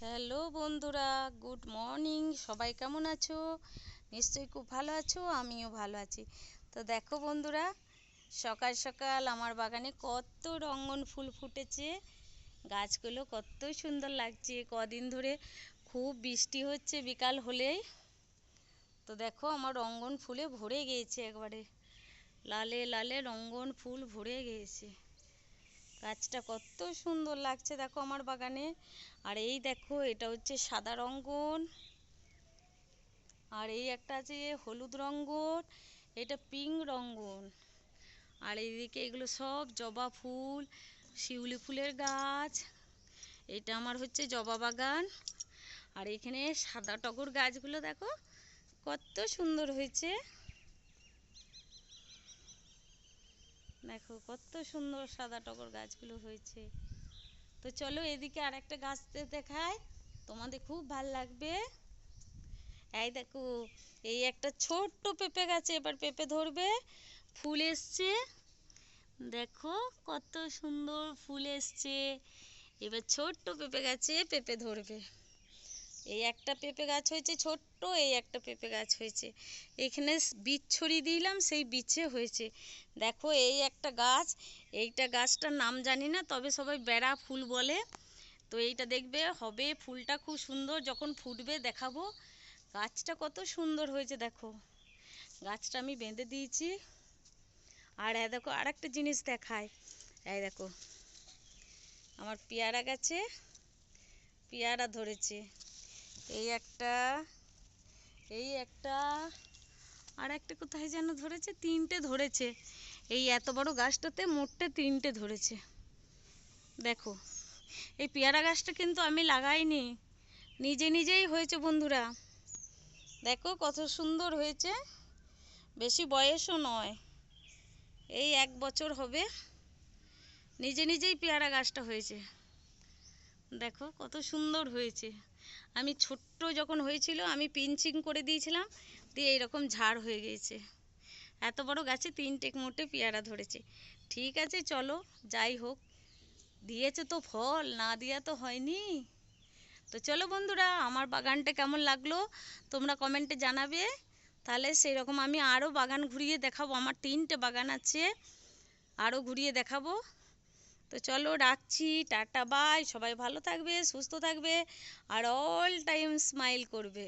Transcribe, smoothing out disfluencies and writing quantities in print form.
Hello বন্ধুরা, good morning. সবাই কেমন আছো? নিশ্চয়ই খুব ভালো আছো, আমিও ভালো আছি। তো দেখো বন্ধুরা, সকাল সকাল আমার বাগানে কত রঙ্গন ফুল ফুটেছে। গাছগুলো কত সুন্দর লাগছে। কদিন ধরে খুব বৃষ্টি হচ্ছে বিকাল হলেই। তো দেখো আমার রঙ্গন ফুলে ভরে গিয়েছে, একবারে লালে লালে রঙ্গন ফুল ভরে গিয়েছে। গাছটা কত সুন্দর লাগছে দেখো আমার বাগানে। আর এই দেখো, এটা হচ্ছে সাদা রঙ্গন, আর এই একটা আছে হলুদ রঙ্গন, এটা পিঙ্ক রঙ্গন। আর এইদিকে এগুলো সব জবা ফুল, শিউলি ফুলের গাছ। এটা আমার হচ্ছে জবা বাগান। আর এখানে সাদা টগর গাছগুলো দেখো কত সুন্দর হয়েছে। দেখো কত সুন্দর সাদা টগর গাছগুলো হয়েছে। তো চলো এদিকে আর একটা গাছ দেখাই, তোমাদের খুব ভাল লাগবে। এই দেখো, এই একটা ছোট্ট পেঁপে গাছে এবার পেঁপে ধরবে, ফুল এসছে। দেখো কত সুন্দর ফুল এসছে। এবার ছোট্ট পেঁপে গাছে পেঁপে ধরবে। এই একটা পেঁপে গাছ হয়েছে ছোট্ট, এই একটা পেঁপে গাছ হয়েছে। এখানে বীজ ছড়িয়ে দিলাম, সেই বীজে হয়েছে। দেখো এই একটা গাছ, এইটা গাছটার নাম জানি না, তবে সবাই বেড়া ফুল বলে। তো এইটা দেখবে হবে, ফুলটা খুব সুন্দর, যখন ফুটবে দেখাবো। গাছটা কত সুন্দর হয়েছে দেখো। গাছটা আমি বেঁধে দিয়েছি। আর দেখো আর একটা জিনিস দেখায়। এই দেখো আমার পেয়ারা গাছে পেয়ারা ধরেছে। এই একটা, এই একটা, আর একটা কোথায় যেন ধরেছে, তিনটে ধরেছে। এই এত বড় গাছটাতে মোটে তিনটে ধরেছে। দেখো এই পেয়ারা গাছটা কিন্তু আমি লাগাইনি, নিজে নিজেই হয়েছে বন্ধুরা। দেখো কত সুন্দর হয়েছে, বেশি বয়সও নয়, এই 1 বছর হবে, নিজে নিজেই পেয়ারা গাছটা হয়েছে। দেখো কত সুন্দর হয়েছে। আমি ছোট্ট যখন হয়েছিল আমি পিঞ্চিং করে দিয়েছিলাম, দিয়ে এইরকম ঝাড় হয়ে গিয়েছে। এত বড় গাছে তিনটে মোটে পেয়ারা ধরেছে। ঠিক আছে চলো, যাই হোক, দিয়েছে তো ফল, না দিয়া তো হয়নি। তো চলো বন্ধুরা, আমার বাগানটা কেমন লাগলো তোমরা কমেন্টে জানাবে। তাহলে সেই রকম আমি আরও বাগান ঘুরিয়ে দেখাবো, আমার 3টে বাগান আছে, আরও ঘুরিয়ে দেখাবো। তো চলো রাখছি, টাটা বাই। সবাই ভালো থাকবে, সুস্থ থাকবে, আর অল টাইম স্মাইল করবে।